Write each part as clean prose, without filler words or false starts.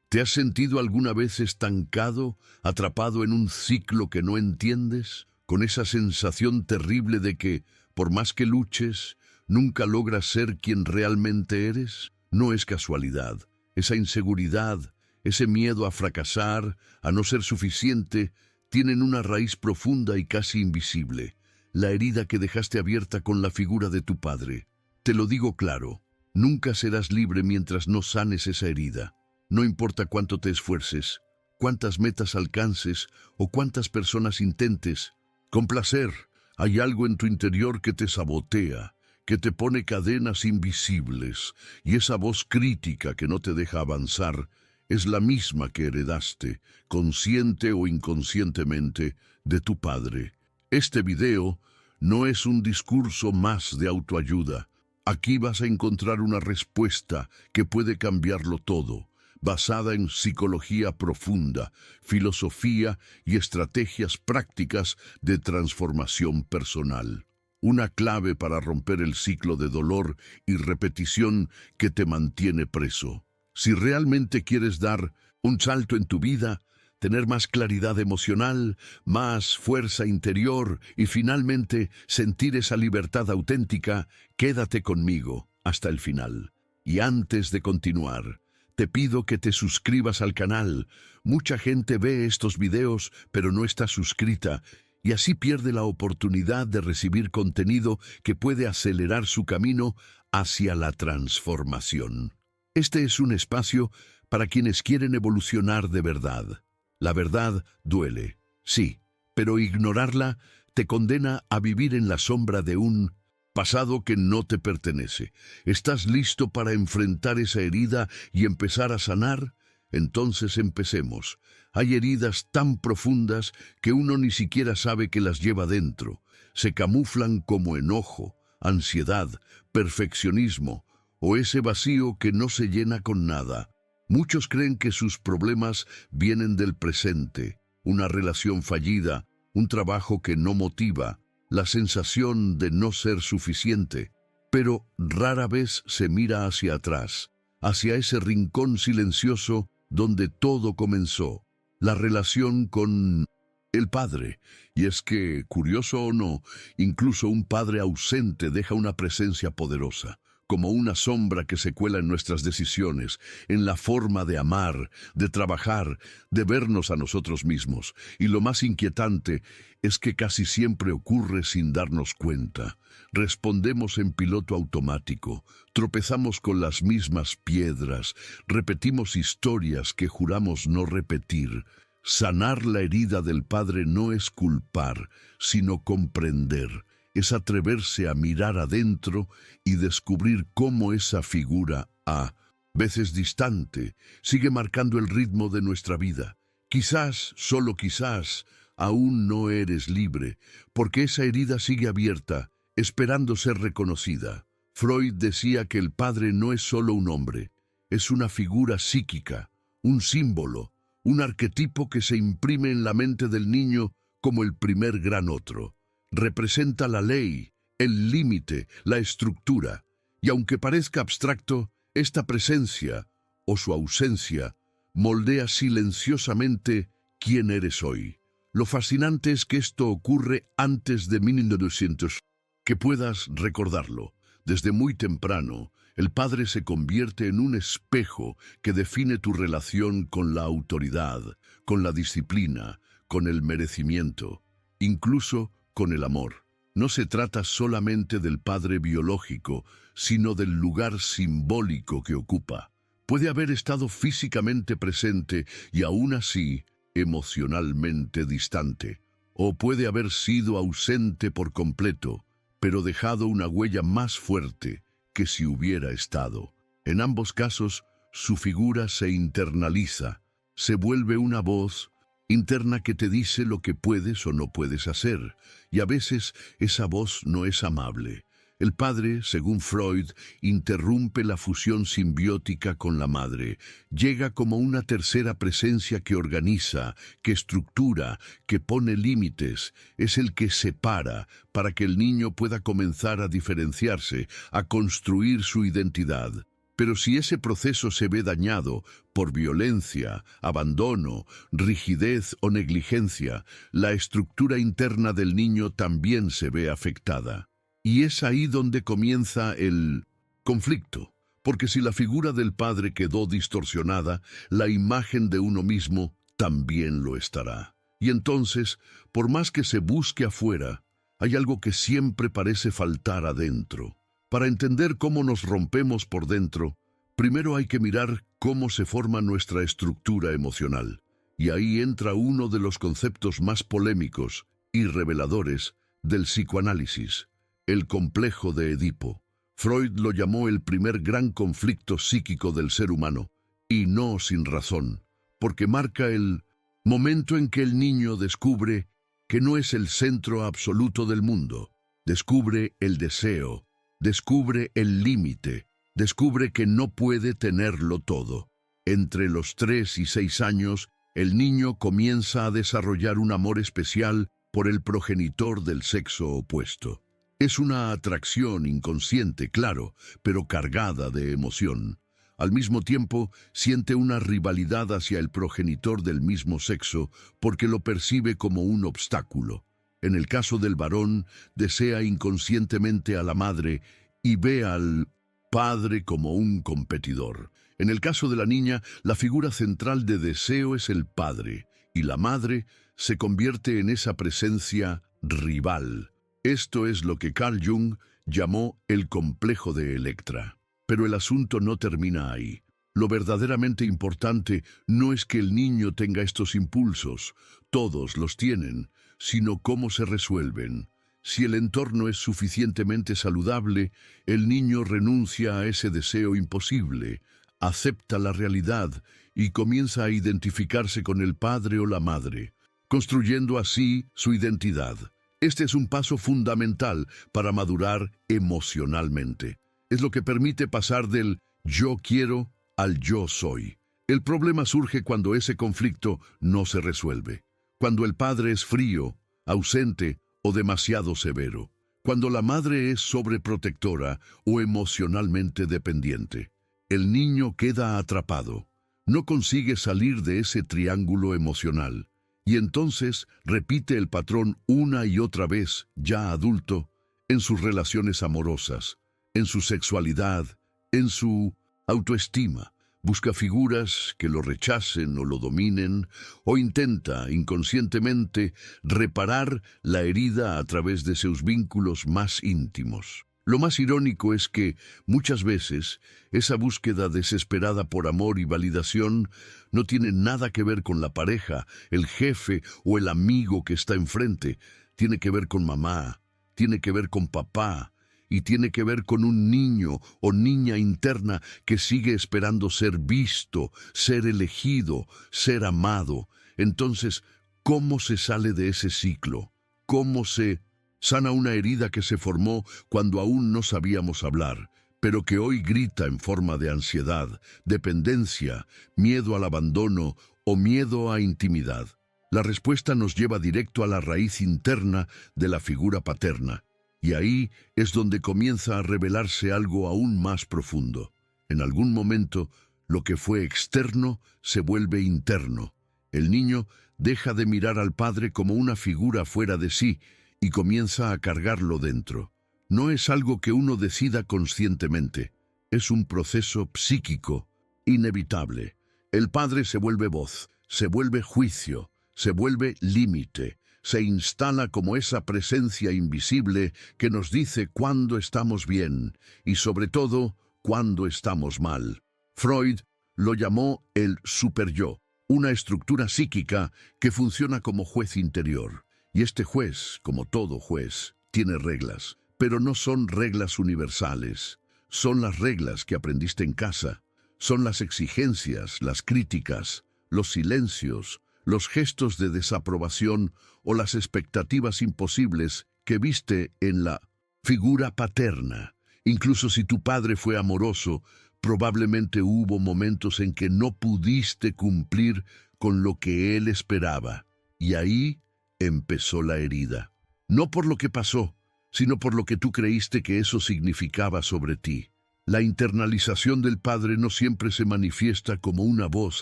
¿Te has sentido alguna vez estancado, atrapado en un ciclo que no entiendes, con esa sensación terrible de que, por más que luches, nunca logras ser quien realmente eres? No es casualidad. Esa inseguridad, ese miedo a fracasar, a no ser suficiente, tienen una raíz profunda y casi invisible, la herida que dejaste abierta con la figura de tu padre. Te lo digo claro, nunca serás libre mientras no sanes esa herida. No importa cuánto te esfuerces, cuántas metas alcances o cuántas personas intentes. Con placer, hay algo en tu interior que te sabotea, que te pone cadenas invisibles, y esa voz crítica que no te deja avanzar es la misma que heredaste, consciente o inconscientemente, de tu padre. Este video no es un discurso más de autoayuda. Aquí vas a encontrar una respuesta que puede cambiarlo todo, basada en psicología profunda, filosofía y estrategias prácticas de transformación personal. Una clave para romper el ciclo de dolor y repetición que te mantiene preso. Si realmente quieres dar un salto en tu vida, tener más claridad emocional, más fuerza interior y finalmente sentir esa libertad auténtica, quédate conmigo hasta el final. Y antes de continuar, te pido que te suscribas al canal. Mucha gente ve estos videos, pero no está suscrita, y así pierde la oportunidad de recibir contenido que puede acelerar su camino hacia la transformación. Este es un espacio para quienes quieren evolucionar de verdad. La verdad duele, sí, pero ignorarla te condena a vivir en la sombra de un pasado que no te pertenece. ¿Estás listo para enfrentar esa herida y empezar a sanar? Entonces empecemos. Hay heridas tan profundas que uno ni siquiera sabe que las lleva dentro. Se camuflan como enojo, ansiedad, perfeccionismo o ese vacío que no se llena con nada. Muchos creen que sus problemas vienen del presente, una relación fallida, un trabajo que no motiva, la sensación de no ser suficiente, pero rara vez se mira hacia atrás, hacia ese rincón silencioso donde todo comenzó, la relación con el padre. Y es que, curioso o no, incluso un padre ausente deja una presencia poderosa, como una sombra que se cuela en nuestras decisiones, en la forma de amar, de trabajar, de vernos a nosotros mismos. Y lo más inquietante es que casi siempre ocurre sin darnos cuenta. Respondemos en piloto automático, tropezamos con las mismas piedras, repetimos historias que juramos no repetir. Sanar la herida del padre no es culpar, sino comprender. Es atreverse a mirar adentro y descubrir cómo esa figura, a veces distante, sigue marcando el ritmo de nuestra vida. Quizás, solo quizás, aún no eres libre, porque esa herida sigue abierta, esperando ser reconocida. Freud decía que el padre no es solo un hombre, es una figura psíquica, un símbolo, un arquetipo que se imprime en la mente del niño como el primer gran otro. Representa la ley, el límite, la estructura, y aunque parezca abstracto, esta presencia, o su ausencia, moldea silenciosamente quién eres hoy. Lo fascinante es que esto ocurre antes de 1900, que puedas recordarlo. Desde muy temprano, el padre se convierte en un espejo que define tu relación con la autoridad, con la disciplina, con el merecimiento, incluso con el amor. No se trata solamente del padre biológico, sino del lugar simbólico que ocupa. Puede haber estado físicamente presente y aún así emocionalmente distante, o puede haber sido ausente por completo, pero dejado una huella más fuerte que si hubiera estado. En ambos casos, su figura se internaliza, se vuelve una voz interna que te dice lo que puedes o no puedes hacer, y a veces esa voz no es amable. El padre, según Freud, interrumpe la fusión simbiótica con la madre. Llega como una tercera presencia que organiza, que estructura, que pone límites. Es el que separa para que el niño pueda comenzar a diferenciarse, a construir su identidad. Pero si ese proceso se ve dañado por violencia, abandono, rigidez o negligencia, la estructura interna del niño también se ve afectada. Y es ahí donde comienza el conflicto, porque si la figura del padre quedó distorsionada, la imagen de uno mismo también lo estará. Y entonces, por más que se busque afuera, hay algo que siempre parece faltar adentro. Para entender cómo nos rompemos por dentro, primero hay que mirar cómo se forma nuestra estructura emocional. Y ahí entra uno de los conceptos más polémicos y reveladores del psicoanálisis, el complejo de Edipo. Freud lo llamó el primer gran conflicto psíquico del ser humano, y no sin razón, porque marca el momento en que el niño descubre que no es el centro absoluto del mundo, descubre el deseo, descubre el límite, descubre que no puede tenerlo todo. Entre los 3 y 6 años, el niño comienza a desarrollar un amor especial por el progenitor del sexo opuesto. Es una atracción inconsciente, claro, pero cargada de emoción. Al mismo tiempo, siente una rivalidad hacia el progenitor del mismo sexo porque lo percibe como un obstáculo. En el caso del varón, desea inconscientemente a la madre y ve al padre como un competidor. En el caso de la niña, la figura central de deseo es el padre, y la madre se convierte en esa presencia rival. Esto es lo que Carl Jung llamó el complejo de Electra. Pero el asunto no termina ahí. Lo verdaderamente importante no es que el niño tenga estos impulsos, todos los tienen, sino cómo se resuelven. Si el entorno es suficientemente saludable, el niño renuncia a ese deseo imposible, acepta la realidad y comienza a identificarse con el padre o la madre, construyendo así su identidad. Este es un paso fundamental para madurar emocionalmente. Es lo que permite pasar del yo quiero al yo soy. El problema surge cuando ese conflicto no se resuelve, cuando el padre es frío, ausente o demasiado severo, cuando la madre es sobreprotectora o emocionalmente dependiente. El niño queda atrapado, no consigue salir de ese triángulo emocional, y entonces repite el patrón una y otra vez, ya adulto, en sus relaciones amorosas, en su sexualidad, en su autoestima. Busca figuras que lo rechacen o lo dominen, o intenta inconscientemente reparar la herida a través de sus vínculos más íntimos. Lo más irónico es que, muchas veces, esa búsqueda desesperada por amor y validación no tiene nada que ver con la pareja, el jefe o el amigo que está enfrente. Tiene que ver con mamá, tiene que ver con papá, y tiene que ver con un niño o niña interna que sigue esperando ser visto, ser elegido, ser amado. Entonces, ¿cómo se sale de ese ciclo? ¿Cómo se sana una herida que se formó cuando aún no sabíamos hablar, pero que hoy grita en forma de ansiedad, dependencia, miedo al abandono o miedo a intimidad? La respuesta nos lleva directo a la raíz interna de la figura paterna. Y ahí es donde comienza a revelarse algo aún más profundo. En algún momento, lo que fue externo se vuelve interno. El niño deja de mirar al padre como una figura fuera de sí y comienza a cargarlo dentro. No es algo que uno decida conscientemente. Es un proceso psíquico inevitable. El padre se vuelve voz, se vuelve juicio, se vuelve límite. Se instala como esa presencia invisible que nos dice cuándo estamos bien y, sobre todo, cuándo estamos mal. Freud lo llamó el superyo, una estructura psíquica que funciona como juez interior. Y este juez, como todo juez, tiene reglas, pero no son reglas universales. Son las reglas que aprendiste en casa. Son las exigencias, las críticas, los silencios, los gestos de desaprobación o las expectativas imposibles que viste en la figura paterna. Incluso si tu padre fue amoroso, probablemente hubo momentos en que no pudiste cumplir con lo que él esperaba. Y ahí empezó la herida. No por lo que pasó, sino por lo que tú creíste que eso significaba sobre ti. La internalización del padre no siempre se manifiesta como una voz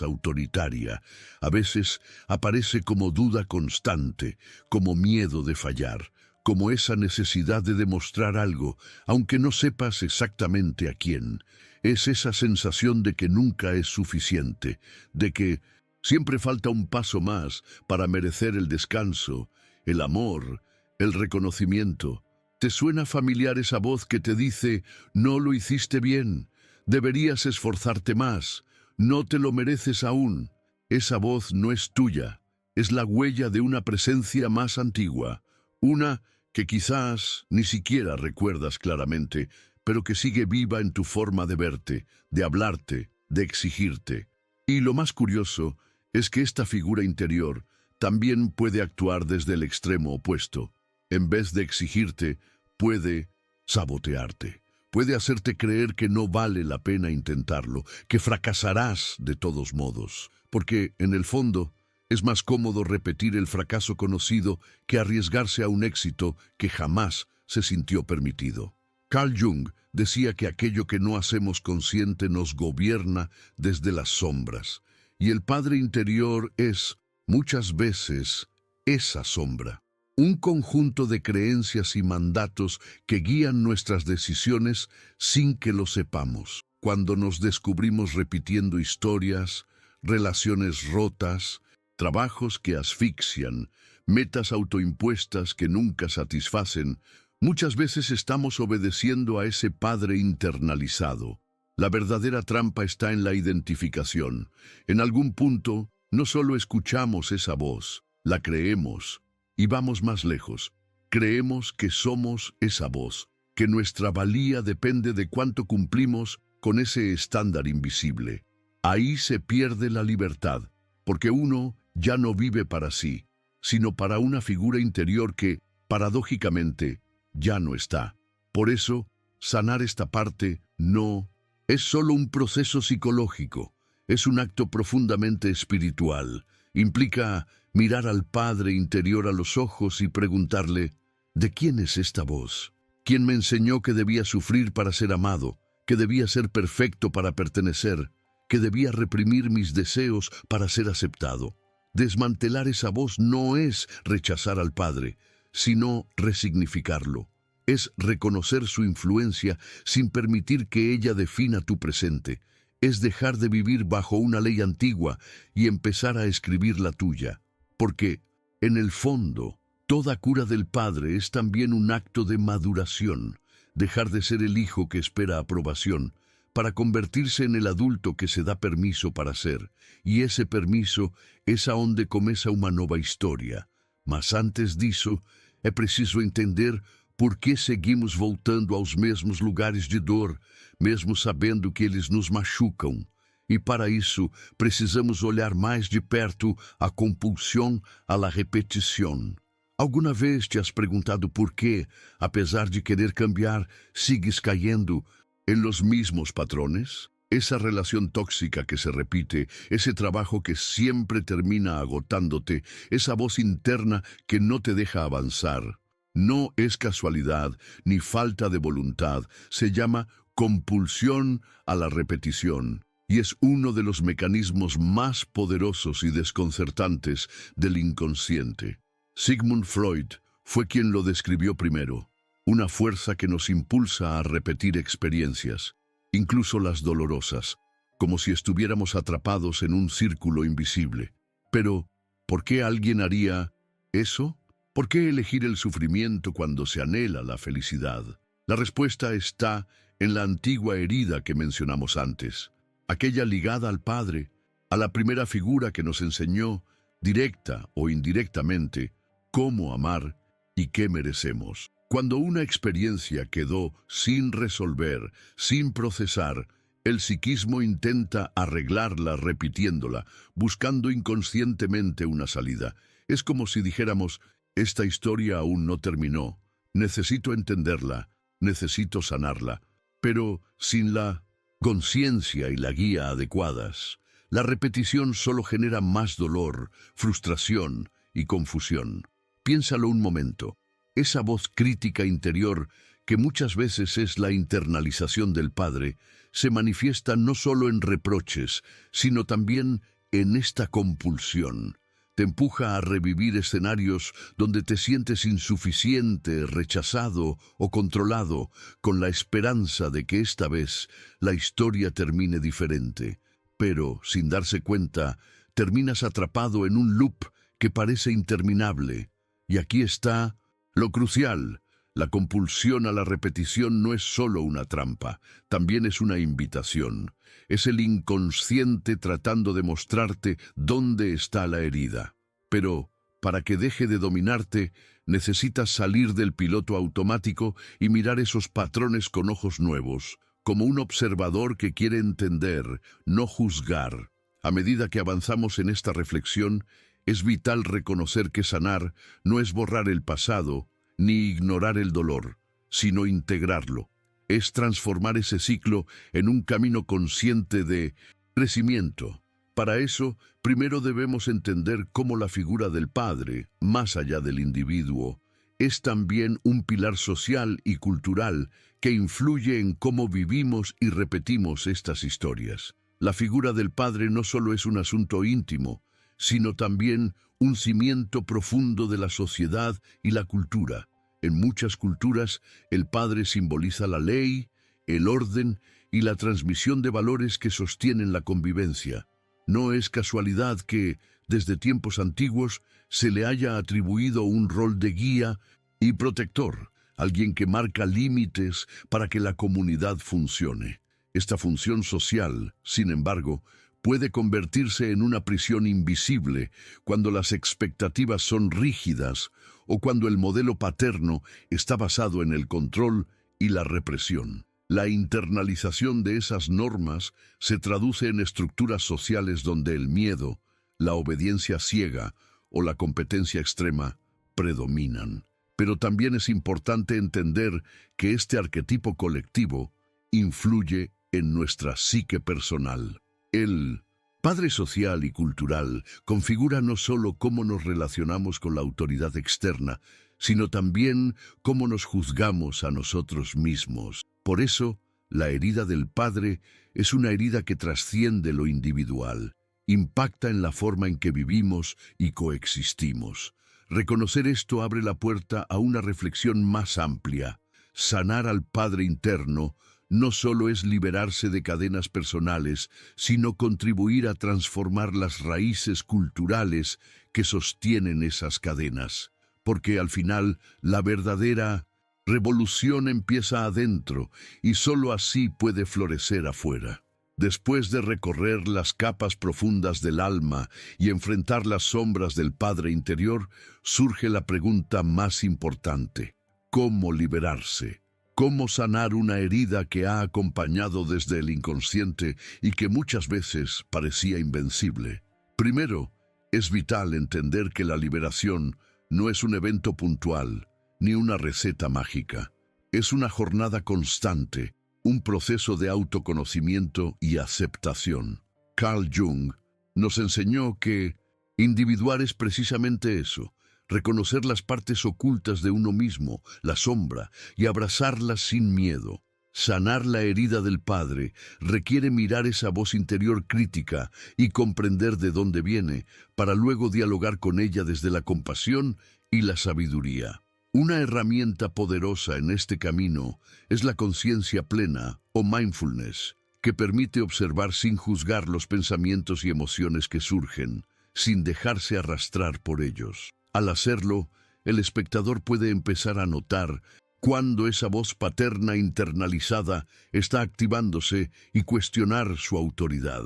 autoritaria. A veces aparece como duda constante, como miedo de fallar, como esa necesidad de demostrar algo, aunque no sepas exactamente a quién. Es esa sensación de que nunca es suficiente, de que siempre falta un paso más para merecer el descanso, el amor, el reconocimiento. ¿Te suena familiar esa voz que te dice, no lo hiciste bien, deberías esforzarte más, no te lo mereces aún? Esa voz no es tuya, es la huella de una presencia más antigua, una que quizás ni siquiera recuerdas claramente, pero que sigue viva en tu forma de verte, de hablarte, de exigirte. Y lo más curioso es que esta figura interior también puede actuar desde el extremo opuesto. En vez de exigirte, puede sabotearte. Puede hacerte creer que no vale la pena intentarlo, que fracasarás de todos modos. Porque, en el fondo, es más cómodo repetir el fracaso conocido que arriesgarse a un éxito que jamás se sintió permitido. Carl Jung decía que aquello que no hacemos consciente nos gobierna desde las sombras. Y el padre interior es, muchas veces, esa sombra. Un conjunto de creencias y mandatos que guían nuestras decisiones sin que lo sepamos. Cuando nos descubrimos repitiendo historias, relaciones rotas, trabajos que asfixian, metas autoimpuestas que nunca satisfacen, muchas veces estamos obedeciendo a ese padre internalizado. La verdadera trampa está en la identificación. En algún punto, no solo escuchamos esa voz, la creemos. Y vamos más lejos. Creemos que somos esa voz, que nuestra valía depende de cuánto cumplimos con ese estándar invisible. Ahí se pierde la libertad, porque uno ya no vive para sí, sino para una figura interior que, paradójicamente, ya no está. Por eso, sanar esta parte no es solo un proceso psicológico, es un acto profundamente espiritual. Implica mirar al Padre interior a los ojos y preguntarle, ¿de quién es esta voz? ¿Quién me enseñó que debía sufrir para ser amado, que debía ser perfecto para pertenecer, que debía reprimir mis deseos para ser aceptado? Desmantelar esa voz no es rechazar al Padre, sino resignificarlo. Es reconocer su influencia sin permitir que ella defina tu presente. Es dejar de vivir bajo una ley antigua y empezar a escribir la tuya. Porque, en el fondo, toda cura del Padre es también un acto de maduración, dejar de ser el hijo que espera aprobación, para convertirse en el adulto que se da permiso para ser, y ese permiso es aonde começa uma nova história. Mas antes disso, é preciso entender por que seguimos voltando aos mesmos lugares de dor, mesmo sabendo que eles nos machucam. E para isso, precisamos olhar mais de perto a compulsão à la repetição. Alguma vez te has perguntado por qué, apesar de querer cambiar, sigues cayendo en los mismos patrones? Esa relación tóxica que se repite, ese trabajo que siempre termina agotándote, esa voz interna que no te deja avanzar. No es casualidad ni falta de voluntad, se llama compulsión a la repetición. Y es uno de los mecanismos más poderosos y desconcertantes del inconsciente. Sigmund Freud fue quien lo describió primero, una fuerza que nos impulsa a repetir experiencias, incluso las dolorosas, como si estuviéramos atrapados en un círculo invisible. Pero, ¿por qué alguien haría eso? ¿Por qué elegir el sufrimiento cuando se anhela la felicidad? La respuesta está en la antigua herida que mencionamos antes. Aquella ligada al Padre, a la primera figura que nos enseñó, directa o indirectamente, cómo amar y qué merecemos. Cuando una experiencia quedó sin resolver, sin procesar, el psiquismo intenta arreglarla repitiéndola, buscando inconscientemente una salida. Es como si dijéramos, esta historia aún no terminó, necesito entenderla, necesito sanarla, pero sin la conciencia y la guía adecuadas, la repetición solo genera más dolor, frustración y confusión. Piénsalo un momento. Esa voz crítica interior que muchas veces es la internalización del padre, se manifiesta no solo en reproches, sino también en esta compulsión. Te empuja a revivir escenarios donde te sientes insuficiente, rechazado o controlado, con la esperanza de que esta vez la historia termine diferente. Pero, sin darse cuenta, terminas atrapado en un loop que parece interminable. Y aquí está lo crucial. La compulsión a la repetición no es solo una trampa, también es una invitación. Es el inconsciente tratando de mostrarte dónde está la herida. Pero, para que deje de dominarte, necesitas salir del piloto automático y mirar esos patrones con ojos nuevos, como un observador que quiere entender, no juzgar. A medida que avanzamos en esta reflexión, es vital reconocer que sanar no es borrar el pasado, ni ignorar el dolor, sino integrarlo. Es transformar ese ciclo en un camino consciente de crecimiento. Para eso, primero debemos entender cómo la figura del padre, más allá del individuo, es también un pilar social y cultural que influye en cómo vivimos y repetimos estas historias. La figura del padre no solo es un asunto íntimo, sino también un cimiento profundo de la sociedad y la cultura. En muchas culturas, el padre simboliza la ley, el orden y la transmisión de valores que sostienen la convivencia. No es casualidad que, desde tiempos antiguos, se le haya atribuido un rol de guía y protector, alguien que marca límites para que la comunidad funcione. Esta función social, sin embargo, puede convertirse en una prisión invisible cuando las expectativas son rígidas o cuando el modelo paterno está basado en el control y la represión. La internalización de esas normas se traduce en estructuras sociales donde el miedo, la obediencia ciega o la competencia extrema predominan. Pero también es importante entender que este arquetipo colectivo influye en nuestra psique personal. El padre social y cultural configura no solo cómo nos relacionamos con la autoridad externa, sino también cómo nos juzgamos a nosotros mismos. Por eso, la herida del padre es una herida que trasciende lo individual, impacta en la forma en que vivimos y coexistimos. Reconocer esto abre la puerta a una reflexión más amplia. Sanar al padre interno no solo es liberarse de cadenas personales, sino contribuir a transformar las raíces culturales que sostienen esas cadenas. Porque al final, la verdadera revolución empieza adentro y solo así puede florecer afuera. Después de recorrer las capas profundas del alma y enfrentar las sombras del padre interior, surge la pregunta más importante: ¿cómo liberarse? ¿Cómo sanar una herida que ha acompañado desde el inconsciente y que muchas veces parecía invencible? Primero, es vital entender que la liberación no es un evento puntual, ni una receta mágica. Es una jornada constante, un proceso de autoconocimiento y aceptación. Carl Jung nos enseñó que individuar es precisamente eso: reconocer las partes ocultas de uno mismo, la sombra, y abrazarlas sin miedo. Sanar la herida del padre requiere mirar esa voz interior crítica y comprender de dónde viene, para luego dialogar con ella desde la compasión y la sabiduría. Una herramienta poderosa en este camino es la conciencia plena, o mindfulness, que permite observar sin juzgar los pensamientos y emociones que surgen, sin dejarse arrastrar por ellos. Al hacerlo, el espectador puede empezar a notar cuando esa voz paterna internalizada está activándose y cuestionar su autoridad.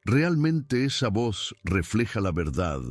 ¿Realmente esa voz refleja la verdad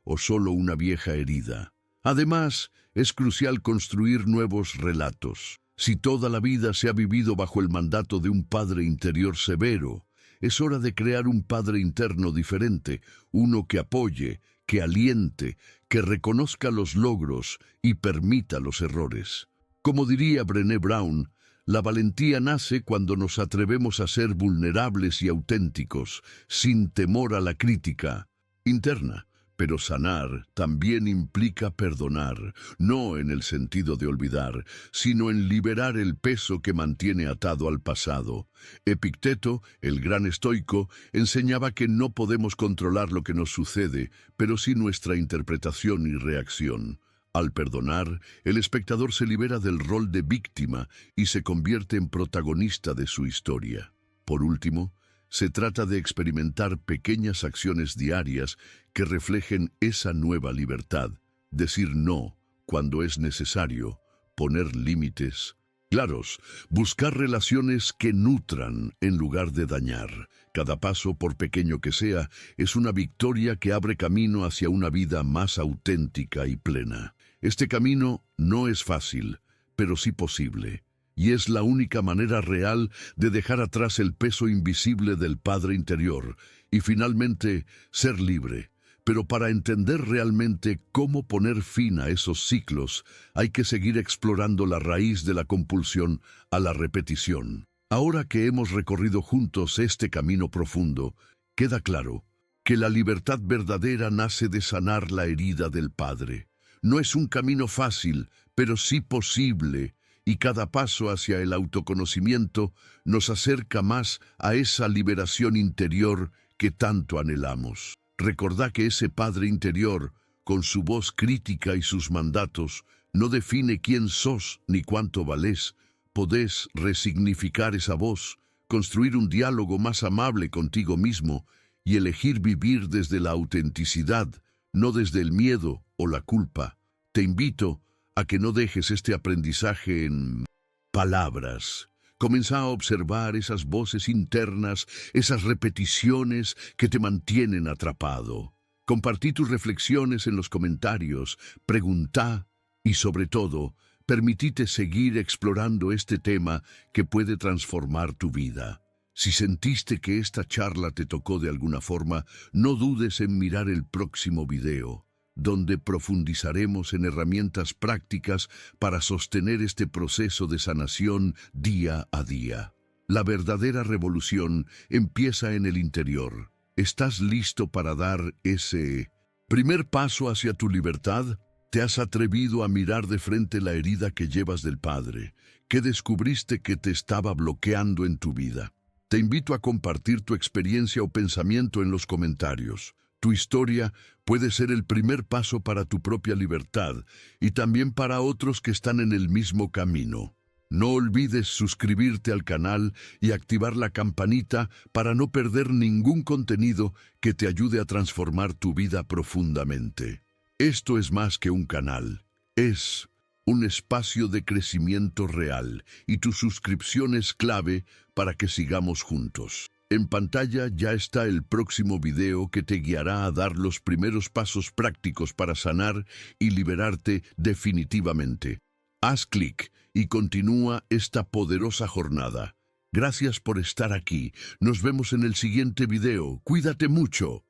o solo una vieja herida? Además, es crucial construir nuevos relatos. Si toda la vida se ha vivido bajo el mandato de un padre interior severo, es hora de crear un padre interno diferente, uno que apoye, que aliente, que reconozca los logros y permita los errores. Como diría Brené Brown, la valentía nace cuando nos atrevemos a ser vulnerables y auténticos, sin temor a la crítica interna. Pero sanar también implica perdonar, no en el sentido de olvidar, sino en liberar el peso que mantiene atado al pasado. Epicteto, el gran estoico, enseñaba que no podemos controlar lo que nos sucede, pero sí nuestra interpretación y reacción. Al perdonar, el espectador se libera del rol de víctima y se convierte en protagonista de su historia. Por último, se trata de experimentar pequeñas acciones diarias que reflejen esa nueva libertad, decir no cuando es necesario, poner límites claros, buscar relaciones que nutran en lugar de dañar. Cada paso, por pequeño que sea, es una victoria que abre camino hacia una vida más auténtica y plena. Este camino no es fácil, pero sí posible. Y es la única manera real de dejar atrás el peso invisible del Padre interior y finalmente ser libre. Pero para entender realmente cómo poner fin a esos ciclos, hay que seguir explorando la raíz de la compulsión a la repetición. Ahora que hemos recorrido juntos este camino profundo, queda claro que la libertad verdadera nace de sanar la herida del Padre. No es un camino fácil, pero sí posible, y cada paso hacia el autoconocimiento nos acerca más a esa liberación interior que tanto anhelamos. Recordá que ese Padre interior, con su voz crítica y sus mandatos, no define quién sos ni cuánto valés. Podés resignificar esa voz, construir un diálogo más amable contigo mismo y elegir vivir desde la autenticidad, no desde el miedo o la culpa. Te invito a que no dejes este aprendizaje en palabras. Comienza a observar esas voces internas, esas repeticiones que te mantienen atrapado. Compartí tus reflexiones en los comentarios, preguntá y, sobre todo, permitite seguir explorando este tema que puede transformar tu vida. Si sentiste que esta charla te tocó de alguna forma, no dudes en mirar el próximo video, donde profundizaremos en herramientas prácticas para sostener este proceso de sanación día a día. La verdadera revolución empieza en el interior. ¿Estás listo para dar ese primer paso hacia tu libertad? ¿Te has atrevido a mirar de frente la herida que llevas del Padre, que descubriste que te estaba bloqueando en tu vida? Te invito a compartir tu experiencia o pensamiento en los comentarios. Tu historia puede ser el primer paso para tu propia libertad y también para otros que están en el mismo camino. No olvides suscribirte al canal y activar la campanita para no perder ningún contenido que te ayude a transformar tu vida profundamente. Esto es más que un canal, es un espacio de crecimiento real y tu suscripción es clave para que sigamos juntos. En pantalla ya está el próximo video que te guiará a dar los primeros pasos prácticos para sanar y liberarte definitivamente. Haz clic y continúa esta poderosa jornada. Gracias por estar aquí. Nos vemos en el siguiente video. Cuídate mucho.